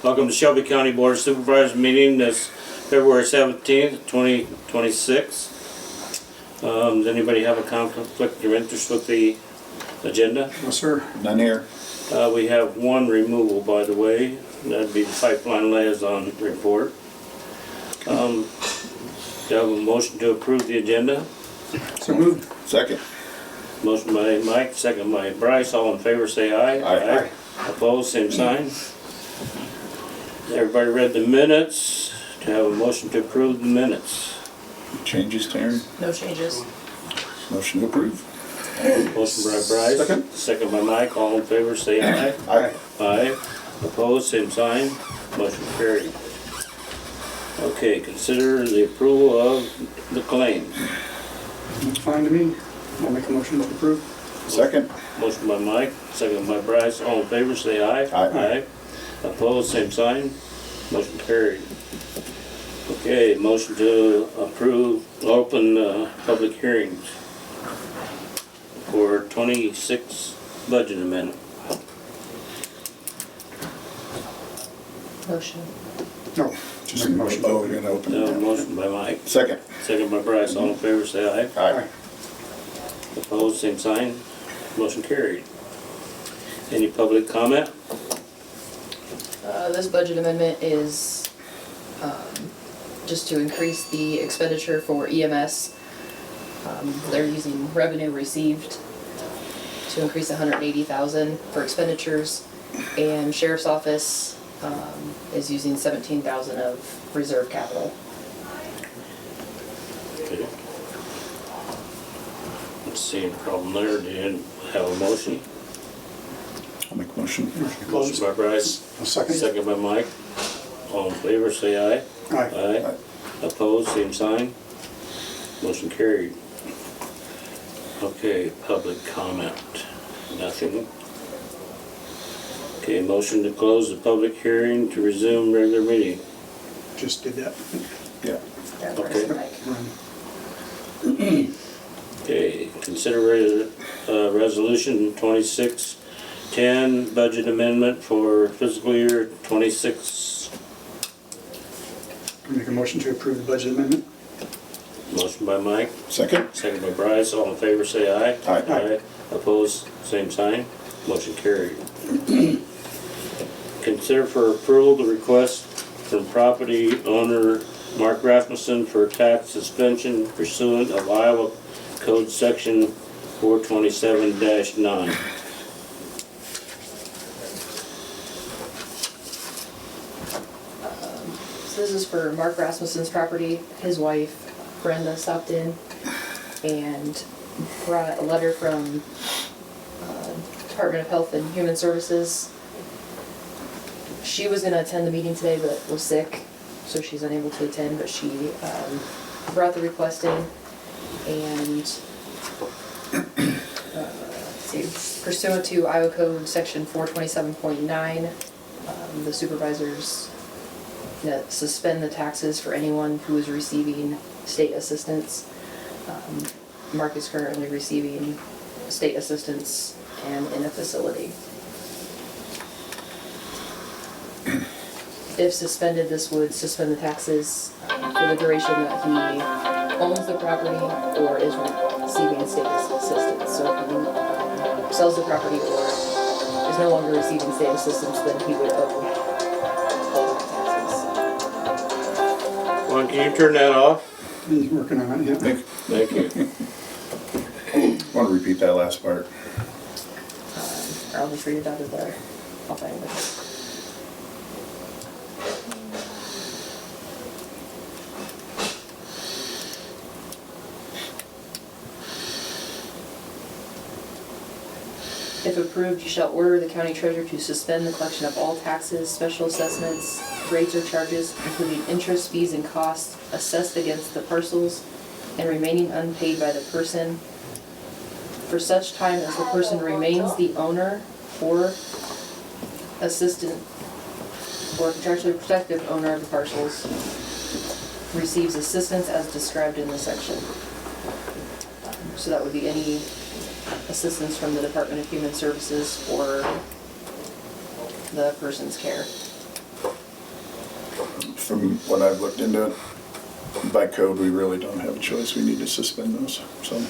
Welcome to Shelby County Board of Supervisors meeting this February 17th, 2026. Does anybody have a conflict or interest with the agenda? No, sir. None here. We have one removal, by the way. That'd be the pipeline liaison report. Do you have a motion to approve the agenda? So moved. Second. Motion by Mike, second by Bryce. All in favor say aye. Aye. Opposed, same sign. Everybody read the minutes. To have a motion to approve the minutes. Changes, Taryn? No changes. Motion to approve. Motion by Bryce. Second. Second by Mike. All in favor say aye. Aye. Aye. Opposed, same sign. Motion carried. Okay, consider the approval of the claims. That's fine to me. I'll make a motion to approve. Second. Motion by Mike, second by Bryce. All in favor say aye. Aye. Opposed, same sign. Motion carried. Okay, motion to approve, open public hearings for 26 budget amendment. Motion. No, just a motion. Oh, we're gonna open No, it now. motion by Mike, Second. second by Bryce. All in favor say aye. Aye. Opposed, same sign. Motion carried. Any public comment? This budget amendment is just to increase the expenditure for EMS. They're using revenue received to increase $180,000 for expenditures, and Sheriff's Office is using $17,000 of reserve capital. Okay. Let's see, any problem there? Do you have a motion? I'll make a motion. Motion by Bryce, A second. second by Mike. All in favor, say aye. Aye. Aye. Opposed, same sign. Motion carried. Okay, public comment. Nothing. Okay, motion to close the public hearing to resume regular meeting. Just did that. Yeah. Yeah, Okay. Mike. Okay, consider resolution 2610, budget amendment for fiscal year 26. Make a motion to approve the budget amendment. Motion by Mike, Second. second by Bryce. All in favor say aye. Aye. Opposed, same sign. Motion carried. Consider for approval the request from property owner Mark Rasmussen for tax suspension pursuant of Iowa Code Section 427-9. So this is for Mark Rasmussen's property. His wife Brenda stopped in and brought a letter from Department of Health and Human Services. She was going to attend the meeting today but was sick, so she's unable to attend, but she brought the request in, and let's see, pursuant to Iowa Code Section 427.9, the supervisors suspend the taxes for anyone who is receiving state assistance. Mark is currently receiving state assistance and in a facility. If suspended, this would suspend the taxes for the duration that he owns the property or is receiving state assistance. So if he sells the property or is no longer receiving state assistance, then he would owe all the taxes. Juan, can you turn that off? He's working on it, yeah. Thank you. Want to repeat that last part? I'll just read it out of there. I'll find it. If approved, you shall order the county treasurer to suspend the collection of all taxes, special assessments, rates or charges, including interest, fees, and costs assessed against the parcels and remaining unpaid by the person for such time as the person remains the owner or assistant or contractually protective owner of the parcels, receives assistance as described in this section. So that would be any assistance from the Department of Human Services for the person's care. From what I've looked into it, by code, we really don't have a choice. We need to suspend those, so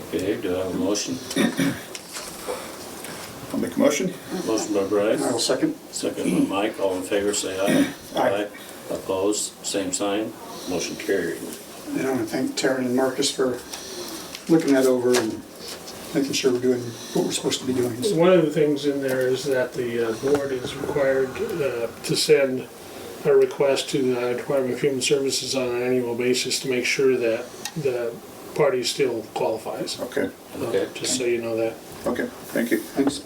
Okay, do I have a motion? I'll make a motion. Motion by Bryce. I will second. Second by Mike, all in favor say aye. Aye. Opposed, same sign, motion carried. And I want to thank Taryn and Marcus for looking that over and making sure we're doing what we're supposed to be doing. So, One of the things in there is that the board is required to send a request to the Department of Human Services on an annual basis to make sure that the party still qualifies. Okay, Okay. Just so you know that. okay, thank you. Thanks.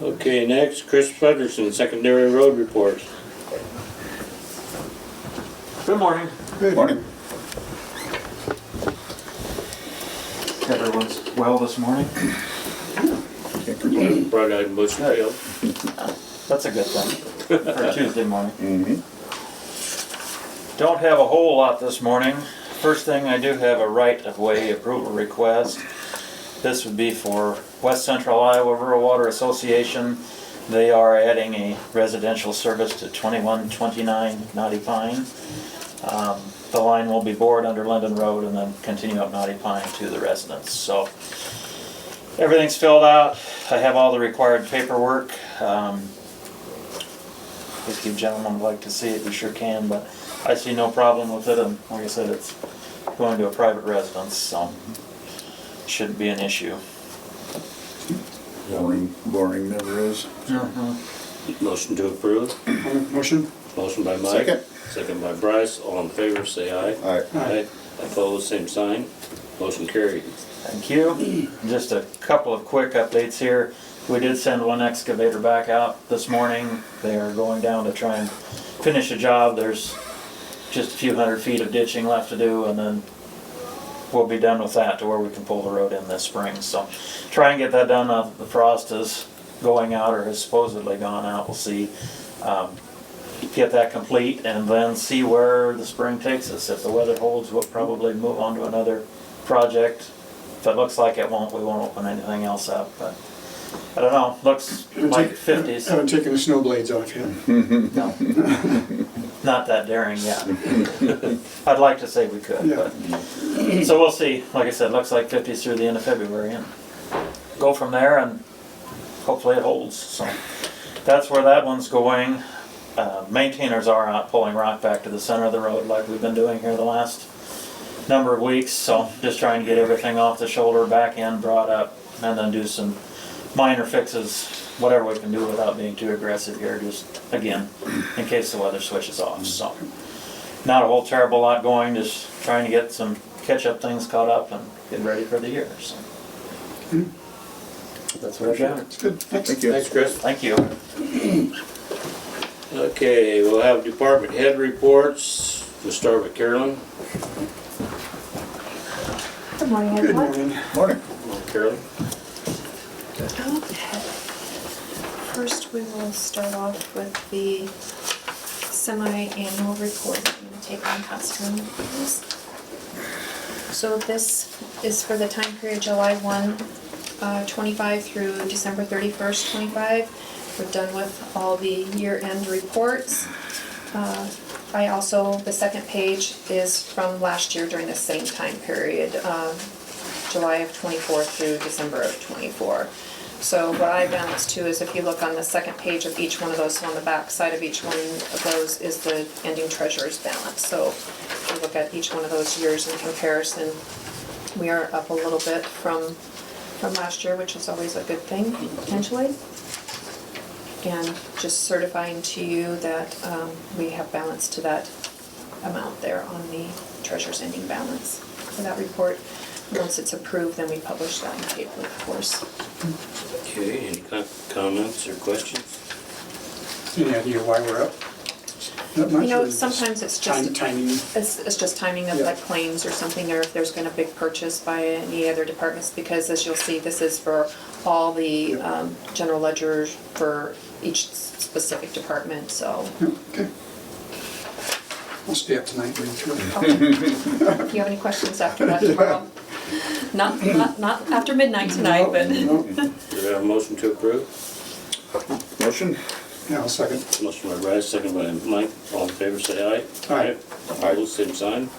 Okay, next, Chris Fedderson, secondary road report. Good morning. Good. Morning. Everyone's well this morning. Can't complain. Bright-eyed Bush Field. That's a good thing for Tuesday morning. Mm-hmm. Don't have a whole lot this morning. First thing, I do have a right-of-way approval request. This would be for West Central Iowa Rural Water Association. They are adding a residential service to 2129 Knotty Pine. The line will be bored under Linden Road and then continue up Knotty Pine to the residents. So everything's filled out. I have all the required paperwork. If you gentlemen would like to see it, you sure can, but I see no problem with it. And like I said, it's going to a private residence, so shouldn't be an issue. Boring never is. Motion to approve. I'll make a motion. Motion by Mike. Second. Second by Bryce, all in favor say aye. Aye. Aye. Opposed, same sign, motion carried. Thank you. Just a couple of quick updates here. We did send one excavator back out this morning. They are going down to try and finish a job. There's just a few hundred feet of ditching left to do, and then we'll be done with that to where we can pull the road in this spring. So try and get that done. The frost is going out, or has supposedly gone out. We'll see. Get that complete and then see where the spring takes us. If the weather holds, we'll probably move on to another project. If it looks like it won't, we won't open anything else up, but I don't know, looks like 50s. Haven't taken the snow blades off yet. No. Not that daring yet. I'd like to say we could, Yeah. but, so we'll see. Like I said, looks like 50s through the end of February and go from there, and hopefully it holds. So that's where that one's going. Maintainers are out pulling rock back to the center of the road like we've been doing here the last number of weeks, so just trying to get everything off the shoulder, back end, brought up, and then do some minor fixes, whatever we can do without being too aggressive here, just again, in case the weather switches off. So not a whole terrible lot going, just trying to get some catch-up things caught up and get ready for the year. So that's what I've got. It's good. Thanks. Thank you. Thanks, Chris. Thank you. Okay, we'll have department head reports. We'll start with Carolyn. Good morning, Good everyone. morning. Morning. Carolyn. Okay. First, we will start off with the semi-annual report that I'm going to take on customer meetings. So this is for the time period July 1, 25 through December 31st, 25. We're done with all the year-end reports. I also, the second page is from last year during the same time period, July of 24 through December of 24. So what I balanced to is if you look on the second page of each one of those, so on the back side of each one of those is the ending treasurer's balance. So if you look at each one of those years in comparison, we are up a little bit from last year, which is always a good thing, potentially. And just certifying to you that we have balance to that amount there on the treasurer's ending balance for that report. Once it's approved, then we publish that in the paper, of course. Okay, any comments or questions? Any idea why we're up? Not much, You know, or is sometimes it's just timing. It's just timing of Yeah. like claims or something, or if there's been a big purchase by any other departments, because as you'll see, this is for all the general ledgers for each specific department, so. Yeah, okay. I'll stay up tonight reading through it. Okay. If you have any questions after that tomorrow. Not after midnight tonight, but. No, Do we have a motion to approve? Motion? Yeah, I'll second. Motion by Bryce, second by Mike. All in favor, say aye. Aye. Opposed, same sign.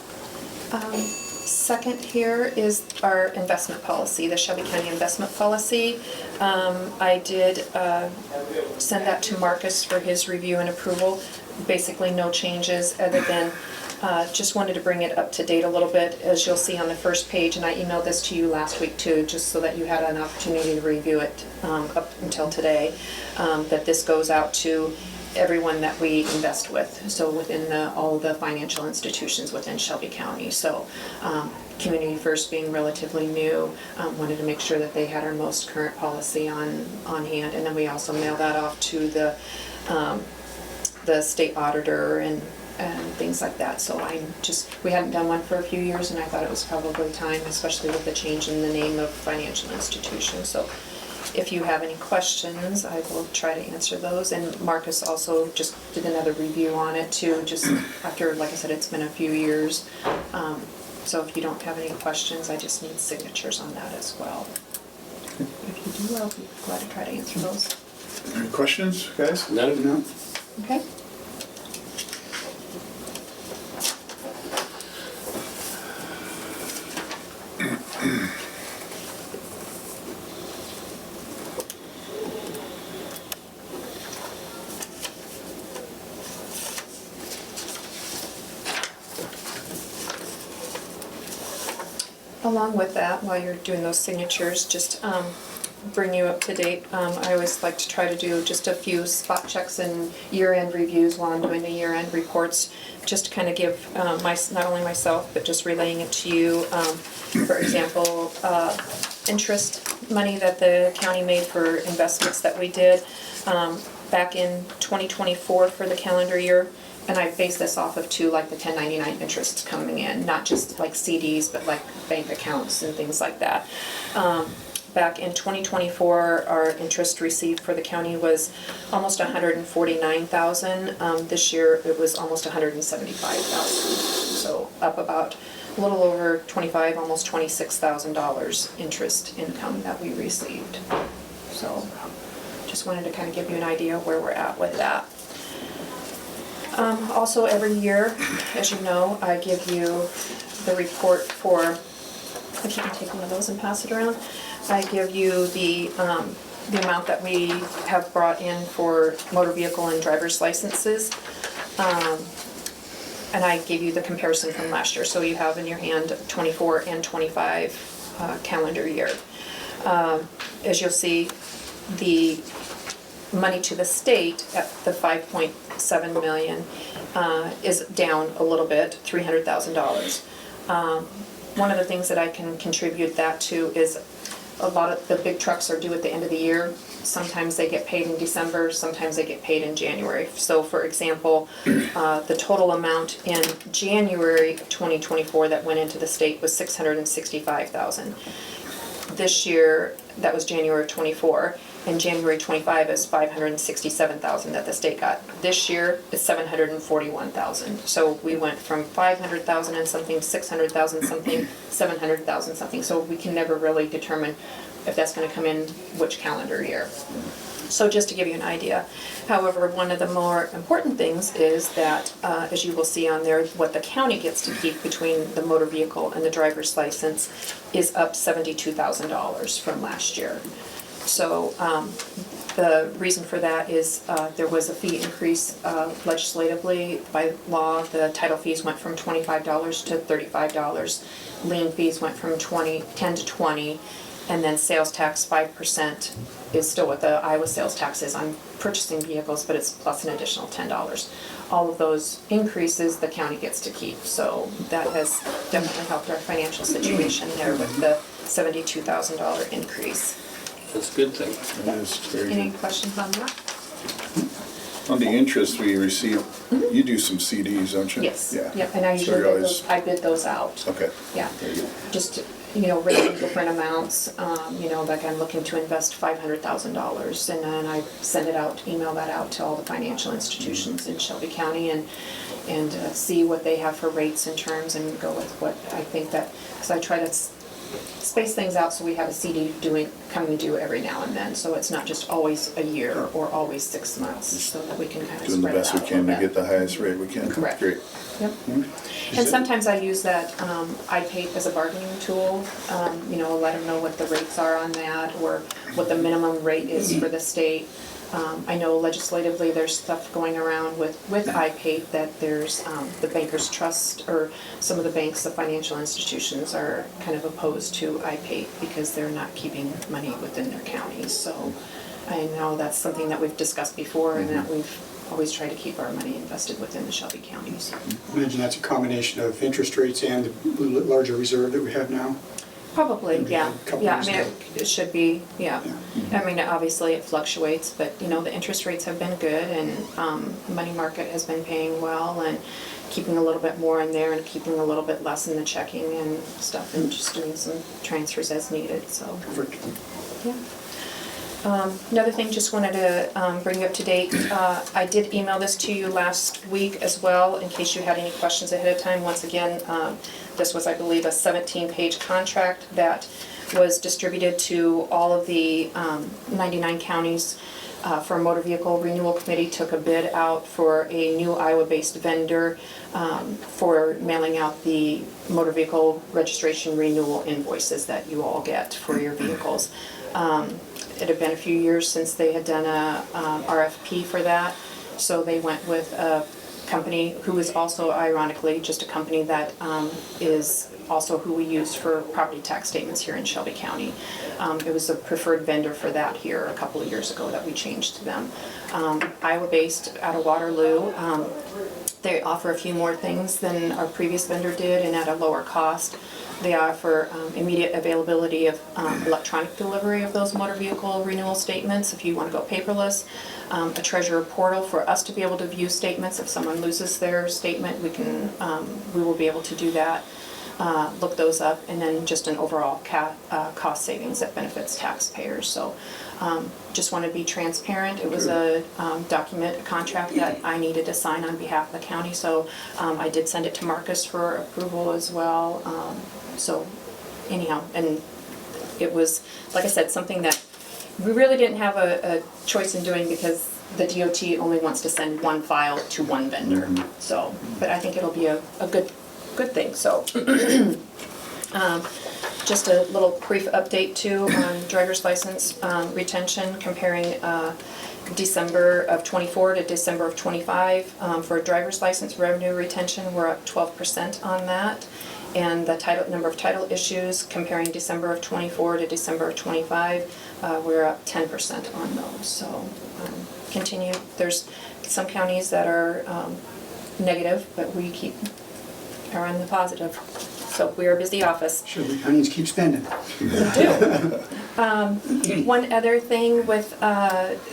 Second here is our investment policy, the Shelby County investment policy. I did send that to Marcus for his review and approval. Basically no changes other than just wanted to bring it up to date a little bit, as you'll see on the first page, and I emailed this to you last week too, just so that you had an opportunity to review it up until today, that this goes out to everyone that we invest with, so within all the financial institutions within Shelby County. So Community First being relatively new, wanted to make sure that they had our most current policy on hand, and then we also mail that off to the state auditor and things like that. So we hadn't done one for a few years, and I thought it was probably time, especially with the change in the name of financial institution. So if you have any questions, I will try to answer those. And Marcus also just did another review on it too, just after, like I said, it's been a few years. So if you don't have any questions, I just need signatures on that as well. If you do, I'll be glad to try to answer those. Any questions, guys? None? No? Okay? Along with that, while you're doing those signatures, just bring you up to date. I always like to try to do just a few spot checks and year-end reviews while I'm doing the year-end reports, just to kind of give not only myself, but just relaying it to you. For example, interest money that the county made for investments that we did back in 2024 for the calendar year. And I base this off of too, like the 1099 interests coming in, not just like CDs, but like bank accounts and things like that. Back in 2024, our interest received for the county was almost $149,000. This year it was almost $175,000. So up about a little over $25,000, almost $26,000 interest income that we received. So just wanted to kind of give you an idea of where we're at with that. Also, every year, as you know, I give you the report for, if you can take one of those and pass it around, I give you the amount that we have brought in for motor vehicle and driver's licenses. And I gave you the comparison from last year, so you have in your hand 24 and 25 calendar year. As you'll see, the money to the state at the 5.7 million is down a little bit, $300,000. One of the things that I can contribute that to is a lot of the big trucks are due at the end of the year. Sometimes they get paid in December, sometimes they get paid in January. So for example, the total amount in January of 2024 that went into the state was $665,000. This year, that was January 24. In January 25 is $567,000 that the state got. This year it's $741,000. So we went from $500,000 and something, $600,000 something, $700,000 something. So we can never really determine if that's going to come in which calendar year. So just to give you an idea. However, one of the more important things is that, as you will see on there, what the county gets to keep between the motor vehicle and the driver's license is up $72,000 from last year. So the reason for that is there was a fee increase legislatively by law. The title fees went from $25 to $35. Lien fees went from 10 to 20, and then sales tax 5% is still what the Iowa sales tax is on purchasing vehicles, but it's plus an additional $10. All of those increases the county gets to keep. So that has definitely helped our financial situation there with the $72,000 increase. That's a good thing. It is very Any good. questions on that? On the interest we receive, you do some CDs, don't you? Yes. Yeah. Yep, and I So usually you're always- I bid those out. Okay. Yeah. Very good. Just, raising different amounts, like I'm looking to invest $500,000, and then I send it out, email that out to all the financial institutions in Shelby County and see what they have for rates and terms and go with what I think that, because I try to space things out so we have a CD coming due every now and then, so it's not just always a year or always 6 months, so that we can kind of Doing the spread it best out we a can to little get bit. the highest rate we can. Correct. Great. Yep. And sometimes I use that iPay as a bargaining tool, you know, let them know what the rates are on that, or what the minimum rate is for the state. I know legislatively there's stuff going around with iPay that there's the Bankers Trust, or some of the banks, the financial institutions are kind of opposed to iPay because they're not keeping money within their counties. So I know that's something that we've discussed before, and that we've always tried to keep our money invested within the Shelby counties. I imagine that's a combination of interest rates and the larger reserve that we have now. Probably, Maybe yeah. a couple Yeah, I years mean, ago. it should be, yeah. I mean, obviously it fluctuates, but, you know, the interest rates have been good, and the money market has been paying well, and keeping a little bit more in there and keeping a little bit less in the checking and stuff, and just doing some transfers as needed, so, Perfect. yeah. Another thing, just wanted to bring you up to date. I did email this to you last week as well, in case you had any questions ahead of time. Once again, this was, I believe, a 17-page contract that was distributed to all of the 99 counties for a motor vehicle renewal committee. Took a bid out for a new Iowa-based vendor for mailing out the motor vehicle registration renewal invoices that you all get for your vehicles. It had been a few years since they had done a RFP for that, so they went with a company who is also, ironically, just a company that is also who we use for property tax statements here in Shelby County. It was a preferred vendor for that here a couple of years ago that we changed to them. Iowa-based, out of Waterloo. They offer a few more things than our previous vendor did, and at a lower cost. They offer immediate availability of electronic delivery of those motor vehicle renewal statements if you want to go paperless. A treasurer portal for us to be able to view statements. If someone loses their statement, we will be able to do that. Look those up, and then just an overall cost savings that benefits taxpayers. So just want to be transparent. It was a contract that I needed to sign on behalf of the county, so I did send it to Marcus for approval as well. So anyhow, and it was, like I said, something that we really didn't have a choice in doing, because the DOT only wants to send one file to one vendor. So, but I think it'll be a good thing, so. Just a little brief update too on driver's license retention, comparing December of '24 to December of '25. For driver's license revenue retention, we're up 12% on that. And the number of title issues, comparing December of '24 to December of '25, we're up 10% on those. So continue. There's some counties that are negative, but we are on the positive. So we're a busy office. Sure, the counties keep spending. We do. One other thing with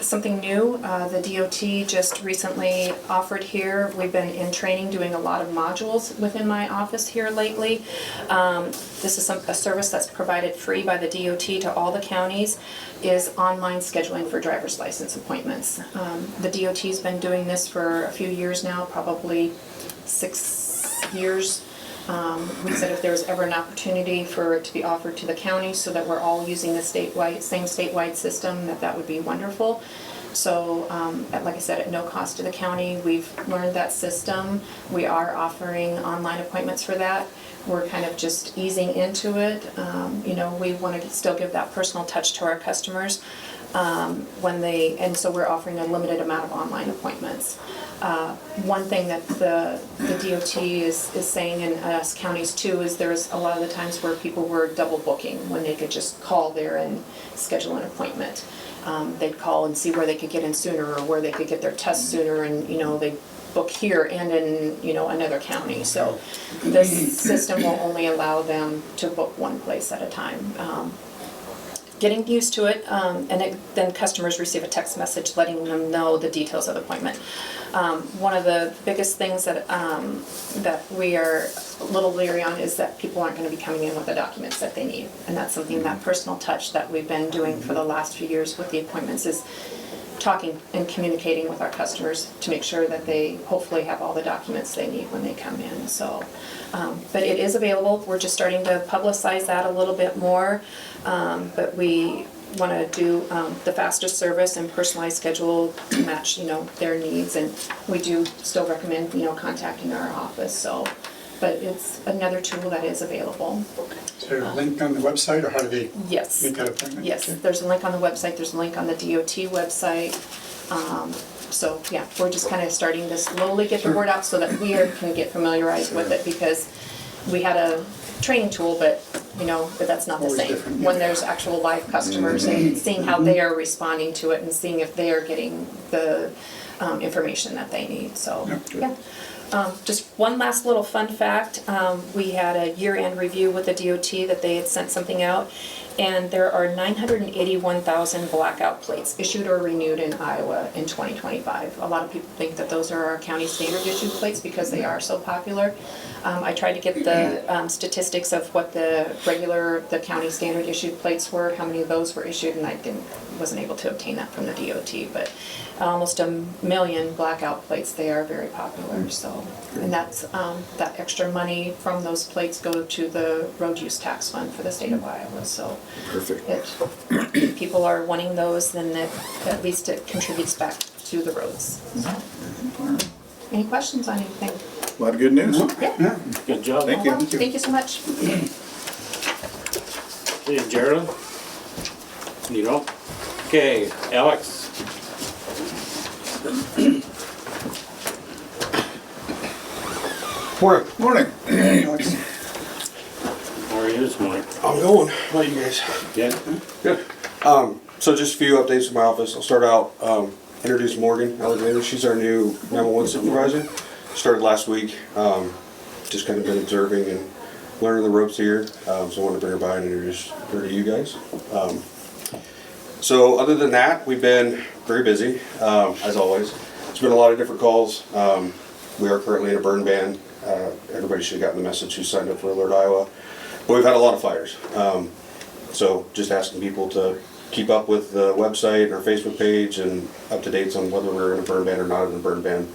something new, the DOT just recently offered here. We've been in training doing a lot of modules within my office here lately. This is a service that's provided free by the DOT to all the counties, is online scheduling for driver's license appointments. The DOT's been doing this for a few years now, probably 6 years. We said if there was ever an opportunity for it to be offered to the county so that we're all using the same statewide system, that would be wonderful. So, like I said, at no cost to the county, we've learned that system. We are offering online appointments for that. We're kind of just easing into it. You know, we want to still give that personal touch to our customers and so we're offering a limited amount of online appointments. One thing that the DOT is saying, and us counties too, is there's a lot of the times where people were double booking when they could just call there and schedule an appointment. They'd call and see where they could get in sooner, or where they could get their test sooner, and you know, they book here and in, you know, another county. So this system will only allow them to book one place at a time. Getting used to it, then customers receive a text message letting them know the details of the appointment. One of the biggest things that we are a little leery on is that people aren't going to be coming in with the documents that they need, and that's something, that personal touch that we've been doing for the last few years with the appointments, is talking and communicating with our customers to make sure that they hopefully have all the documents they need when they come in. So, but it is available. We're just starting to publicize that a little bit more. But we want to do the fastest service and personalized schedule to match, their needs. And we do still recommend, contacting our office. So, but it's another tool that is available. Is there a link on the website, or how do they Yes. make that appointment? Yes, Okay. there's a link on the website, there's a link on the DOT website. So, yeah, we're just kind of starting to slowly get the word out so that we can get familiarized with it, because we had a training tool, but that's not the Always same. different, When yeah. there's actual live customers and seeing how they are responding to it and seeing if they are getting the information that they need, so, Yeah. yeah. Just one last little fun fact, we had a year-end review with the DOT that they had sent something out, and there are 981,000 blackout plates issued or renewed in Iowa in 2025. A lot of people think that those are our county standard issued plates because they are so popular. I tried to get the statistics of what the county standard issued plates were, how many of those were issued, and I wasn't able to obtain that from the DOT, but almost 1 million blackout plates. They are very popular, so, and that's, that extra money from those plates go to the road use tax fund for the state of Iowa, so. Perfect. If people are wanting those, then at least it contributes back to the roads. So. Any questions on anything? A lot of good news. Yeah. Good job. Thank you. Thank you so much. Hey, Gerald? You know? Okay, Alex? Morning. Morning. Alex? How are you this morning? I'm going. How are you guys? Yeah? Good. So just a few updates in my office. I'll start out, introduce Morgan Alexander. She's our new 911 supervisor. Started last week. Just kind of been observing and learning the ropes here. So I wanted to bring her by and introduce her to you guys. So other than that, we've been very busy, as always. It's been a lot of different calls. We are currently in a burn ban. Everybody should have gotten the message who signed up for Alert Iowa. But we've had a lot of fires. So just asking people to keep up with the website and our Facebook page and up to dates on whether we're in a burn ban or not in a burn ban.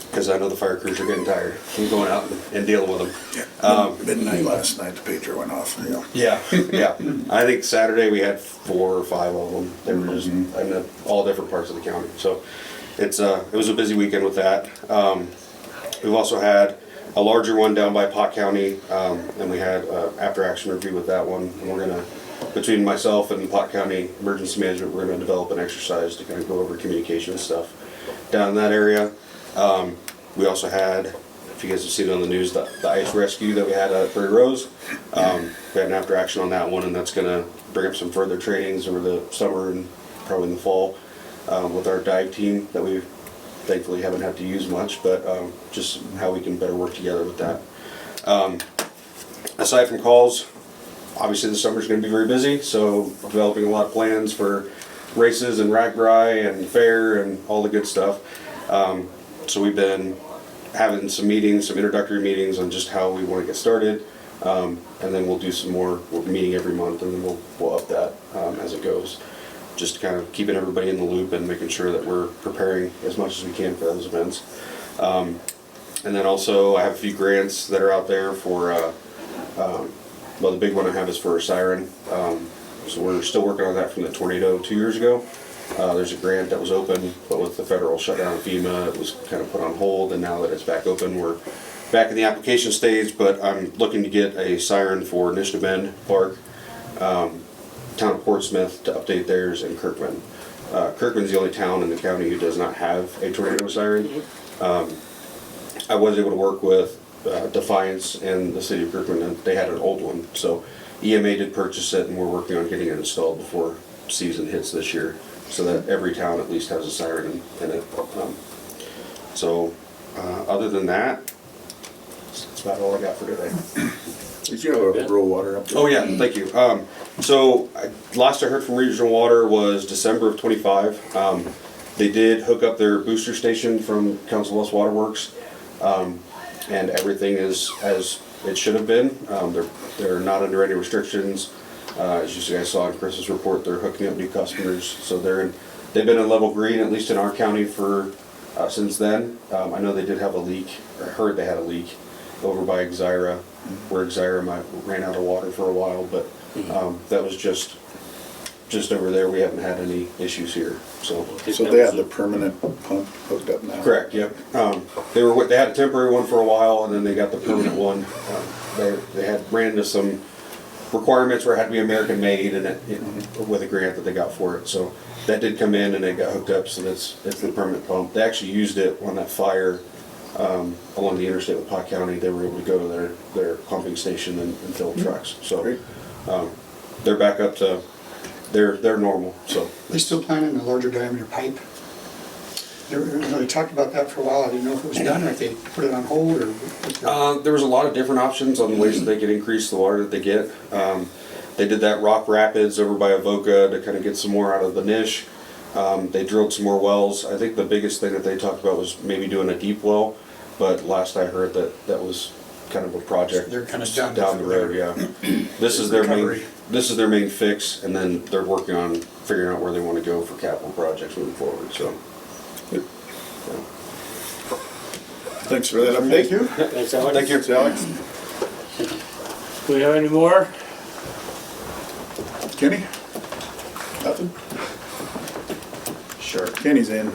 Because I know the fire crews are getting tired from going out and dealing with them. Midnight last night, the pager went off. Yeah, yeah. I think Saturday we had 4 or 5 of them. They were just in all different parts of the county. So it was a busy weekend with that. We've also had a larger one down by Pot County, and we had after action review with that one. And we're gonna, between myself and Pot County Emergency Management, we're gonna develop an exercise to kind of go over communication stuff down in that area. We also had, if you guys have seen it on the news, the ice rescue that we had at Prairie Rose. We had an after action on that one, and that's gonna bring up some further trainings over the summer and probably in the fall with our dive team that we thankfully haven't had to use much, but just how we can better work together with that. Aside from calls, obviously the summer's going to be very busy, so developing a lot of plans for races and RAGBRAI and fair and all the good stuff. So we've been having some meetings, some introductory meetings on just how we want to get started, and then we'll do some more. We'll be meeting every month, and then we'll up that as it goes. Just kind of keeping everybody in the loop and making sure that we're preparing as much as we can for those events. And then also I have a few grants that are out there for, well, the big one I have is for a siren. So we're still working on that from the tornado 2 years ago. There's a grant that was open, but with the federal shutdown of FEMA, it was kind of put on hold, and now that it's back open, we're back in the application stage, but I'm looking to get a siren for Nishna Bend Park, town of Portsmouth to update theirs, and Kirkman. Kirkman's the only town in the county who does not have a tornado siren. I was able to work with Defiance and the city of Kirkman, and they had an old one, so EMA did purchase it, and we're working on getting it installed before season hits this year, so that every town at least has a siren in it. Other than that, that's about all I got for today. Did you have a rural water update? Oh yeah, thank you. Last I heard from Regional Water was December of '25. They did hook up their booster station from Council Bluffs Waterworks, and everything is as it should have been. They're not under any restrictions. As you guys saw in Chris's report, they're hooking up new customers, so they've been in level green, at least in our county, for since then. I know they did have a leak, or heard they had a leak over by Exira, where Exira ran out of water for a while, but that was just over there. We haven't had any issues here, so. So they have the permanent pump hooked up now? Correct, yep. They had a temporary one for a while, and then they got the permanent one. They had ran into some requirements where it had to be American made, and with a grant that they got for it. So that did come in, and it got hooked up. So it's the permanent pump. They actually used it on that fire along the interstate with Pot County. They were able to go to their pumping station and fill trucks. So they're back up to they're normal. So They still planning a larger diameter pipe? They talked about that for a while. I didn't know if it was done or if they put it on hold or. there was a lot of different options on ways that they could increase the water that they get. They did that Rock Rapids over by Avoca to kind of get some more out of the niche. They drilled some more wells. I think the biggest thing that they talked about was maybe doing a deep well, but last I heard that was kind of a project. They're kind of done down the road. Yeah, this is their main fix, and then they're working on figuring out where they want to go for capital projects moving forward. So. Thanks for that update. Thank you. Thanks, Alex. Thank you, Alex. Do we have any more? Kenny? Nothing? Sure. Kenny's in.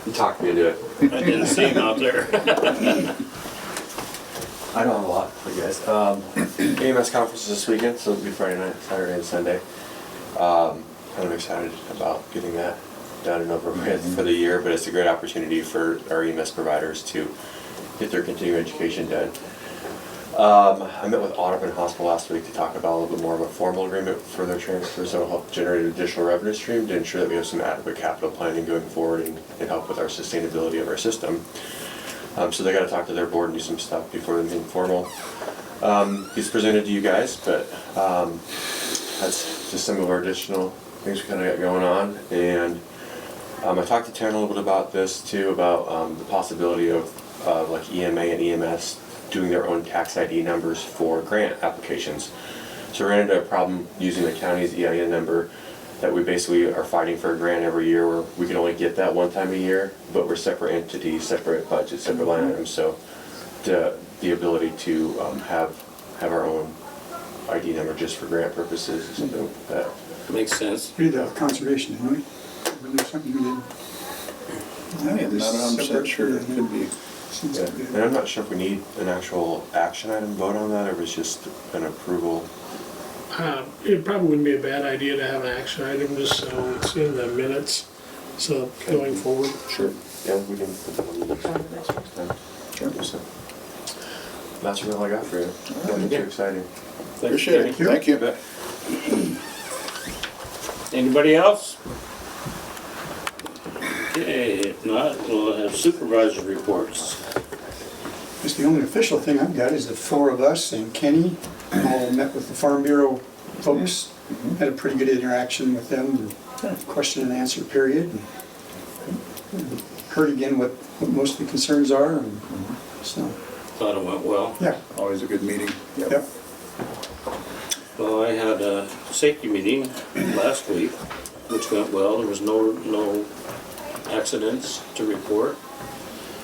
You talked me into it. I didn't see him out there. I don't have a lot for you guys. AMS conference is this weekend, so it'll be Friday night, Saturday, and Sunday. Kind of excited about getting that done and over with for the year, but it's a great opportunity for our EMS providers to get their continuing education done. I met with Audubon Hospital last week to talk about a little bit more of a formal agreement for their transfers that will help generate an additional revenue stream to ensure that we have some adequate capital planning going forward and help with our sustainability of our system. So they got to talk to their board and do some stuff before the meeting formal. He's presented to you guys, but that's just some of our additional things we kind of got going on. And I talked to Taryn a little bit about this too, about the possibility of like EMA and EMS doing their own tax ID numbers for grant applications. So we ran into a problem using the county's EIN number that we basically are fighting for a grant every year where we can only get that one time a year, but we're separate entities, separate budgets, separate line items. So the ability to have our own ID number just for grant purposes is something that Makes sense. We did that with conservation, didn't we? Or there's something we did. I am not 100% sure. It could be. Seems yeah. like we did. And I'm not sure if we need an actual action item vote on that, or if it's just an approval. It probably wouldn't be a bad idea to have an action item just so it's in the minutes, so going forward. Sure. Yeah, we can put that on the next time. Sure. So, that's really all I got for you. Nothing too exciting. Appreciate it. Thank you. Anybody else? Okay, if not, we'll have supervisor reports. Just the only official thing I've got is the four of us and Kenny all met with the Farm Bureau folks. Had a pretty good interaction with them, question and answer period. Heard again what most of the concerns are, and so, Thought it went well. yeah. Always a good meeting. Yep. Well, I had a safety meeting last week, which went well. There was no accidents to report.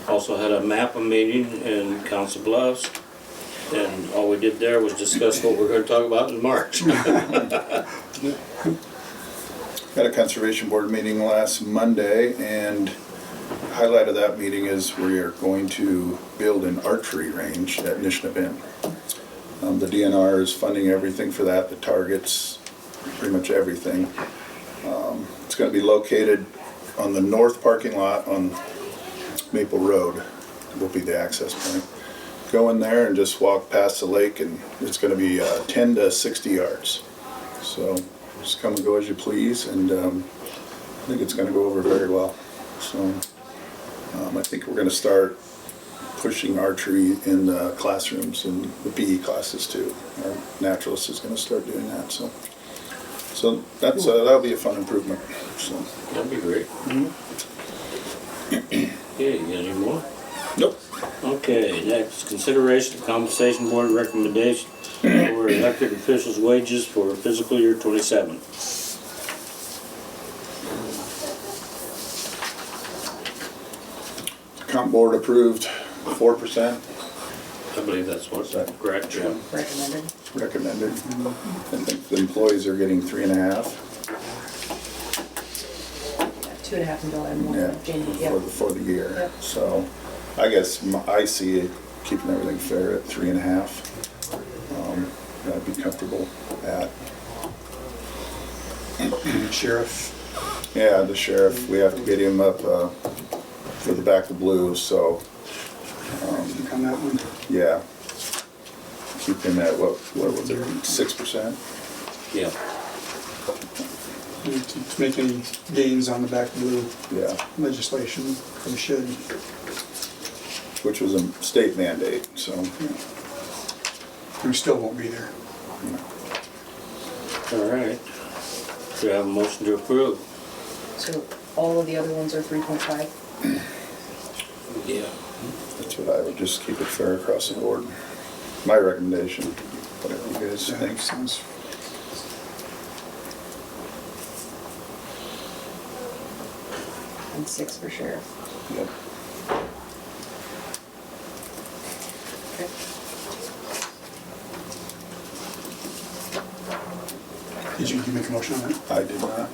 Also had a MAPA meeting in Council Bluffs, and all we did there was discuss what we're gonna talk about in March. Had a conservation board meeting last Monday, and highlight of that meeting is we are going to build an archery range at Nishnabin. The DNR is funding everything for that, the targets, pretty much everything. It's going to be located on the north parking lot on Maple Road, will be the access point. Go in there and just walk past the lake, and it's going to be 10 to 60 yards. So just come and go as you please, and I think it's going to go over very well. So I think we're going to start pushing archery in the classrooms and the PE classes too. Our naturalist is going to start doing that. So that's that'll be a fun improvement. So That'd be great. Okay, you got any more? Nope. Okay, next, consideration of compensation board recommendation for elected officials' wages for fiscal year 27. Comp board approved 4%. I believe that's what's correct, Jim. Recommended. Recommended. I think the employees are getting 3.5. 2.5 more. Yeah, Jamie, yeah. for the year. Yep. So I guess I see it keeping everything fair at 3.5. I'd be comfortable at. Sheriff, Yeah, the sheriff, we have to get him up for the back of blue, so think on that one. yeah. Keep him at what was it, 6%? Yeah. Need to make any gains on the back blue Yeah, legislation, we should. which was a state mandate, so. We still won't be there. All right. Do I have a motion to approve? So all of the other ones are 3.5. Yeah. That's what I would just keep it fair across the board. My recommendation, whatever you guys That think. makes sense. And 6 for sheriff. Yep. Okay. Did you make a motion on that? I did not.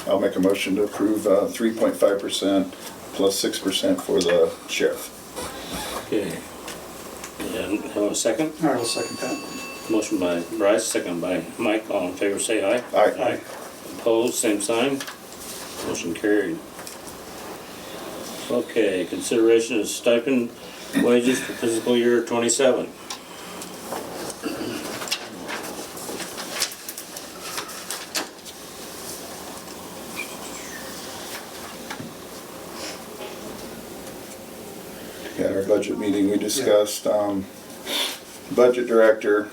I'll make a motion to approve 3.5% plus 6% for the sheriff. Okay. And have a second? All right, I'll second that. Motion by Bryce, second by Mike. All in favor, say aye. Aye. Opposed, same sign. Motion carried. Okay, consideration of stipend wages for fiscal year 27. At our budget meeting, we discussed budget director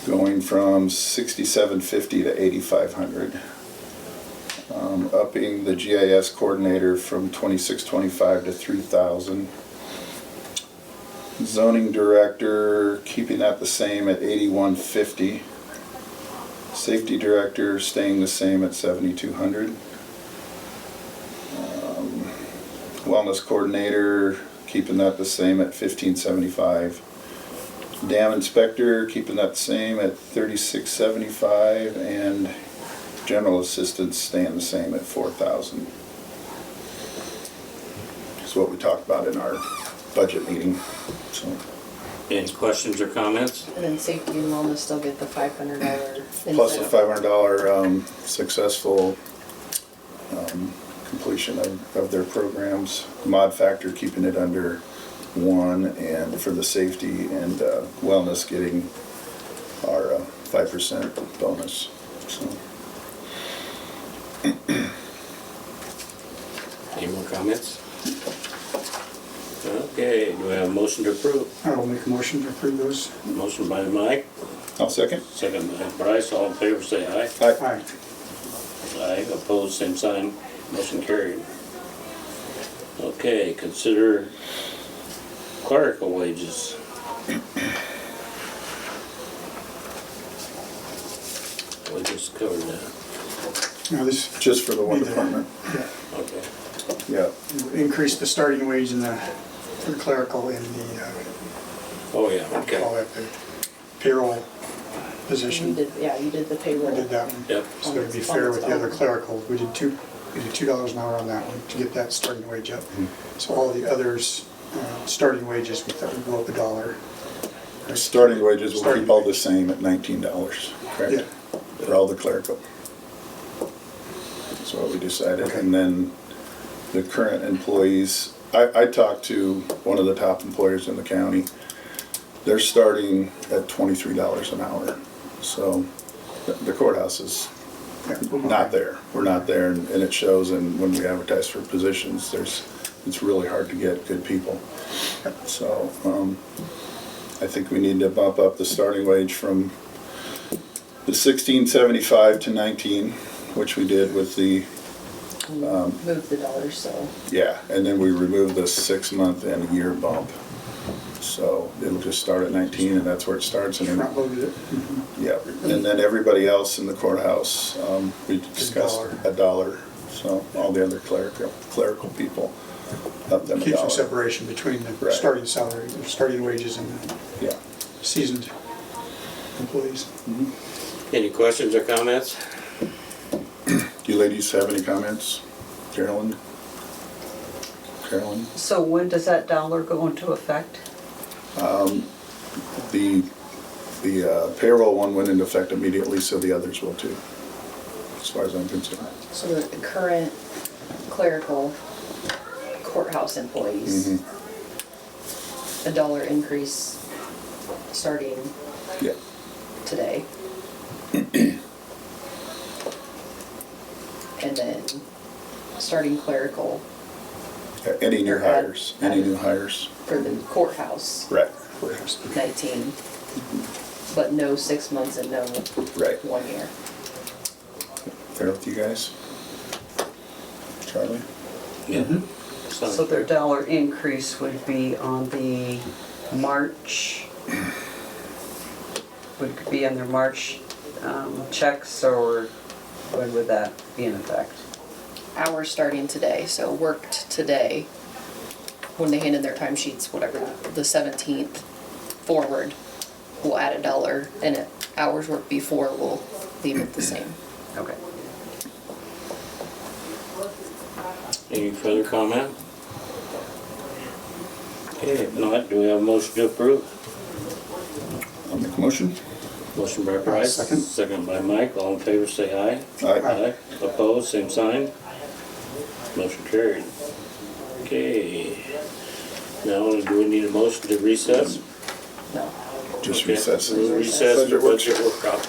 going from $6,750 to $8,500. Upping the GIS coordinator from $2,625 to $3,000. Zoning director, keeping that the same at $8,150. Safety director staying the same at $7,200. Wellness coordinator, keeping that the same at $1,575. Dam inspector, keeping that the same at $3,675, and general assistants staying the same at $4,000. That's what we talked about in our budget meeting. So, Any questions or comments? And then safety and wellness still get the $500 plus a incentive. $500 successful completion of their programs. Mod factor keeping it under 1, and for the safety and wellness getting our 5% bonus. So. Any more comments? Okay, do we have a motion to approve? I will make a motion to approve those. Motion by Mike, I'll second. second by Bryce. All in favor, say aye. Aye. Aye. Aye, opposed, same sign. Motion carried. Okay, consider clerical wages. We just covered that. Now this, Just for the one Be there. department. Okay. Yeah. increase the starting wage in the, for clerical in the, Oh, yeah, call okay. it the payroll You position. did, yeah, you did the We payroll. did that one. Yep. So it'd be fair with the other clerical. We did $2 an hour on that one to get that starting wage up. So all the others, starting wages, we thought would go up $1. Starting wages will Starting keep all wage. the same at $19, correct? Yeah. For all the clerical. That's what we decided. Okay. And then the current employees, I talked to one of the top employers in the county. They're starting at $23 an hour. So the courthouse is not there. We're not there, and it shows, and when we advertise for positions, it's really hard to get good people. So I think we need to bump up the starting wage from the $16.75 to $19, which we did with the Move the dollars, so. Yeah, and then we removed the 6-month and a year bump. So it'll just start at 19 and that's where it starts. And then, Front loaded it. yeah, and then everybody else in the courthouse, we discussed $1. So all the other clerical people, up them Keeps some $1. separation between the Right. starting salary, the starting wages and the Yeah. seasoned employees. Any questions or comments? Do you ladies have any comments? Carolyn? So when does that dollar go into effect? The payroll one went into effect immediately, so the others will too, as far as I'm concerned. So the current clerical courthouse employees, $1 increase starting Yeah. today. And then starting clerical Any new hires, for the courthouse, Right, Courthouse. 19, but no 6 months and no right. 1 year. Fair with you guys? Charlie? Yeah. So their dollar increase would be on the March, would it be on their March checks, or when would that be in effect? Hours starting today, so worked today, when they hand in their timesheets, whatever, the 17th forward, we'll add $1, and hours worked before, we'll leave it the same. Okay. Any further comment? Okay, if not, do we have a motion to approve? I'll make a motion. Motion by Bryce, Second. second by Mike, all in favor say aye. Aye. Opposed, same sign. Motion carried. Okay. Now, do we need a motion to recess? No. Just Okay. recess. Recess for Budget budget workshop.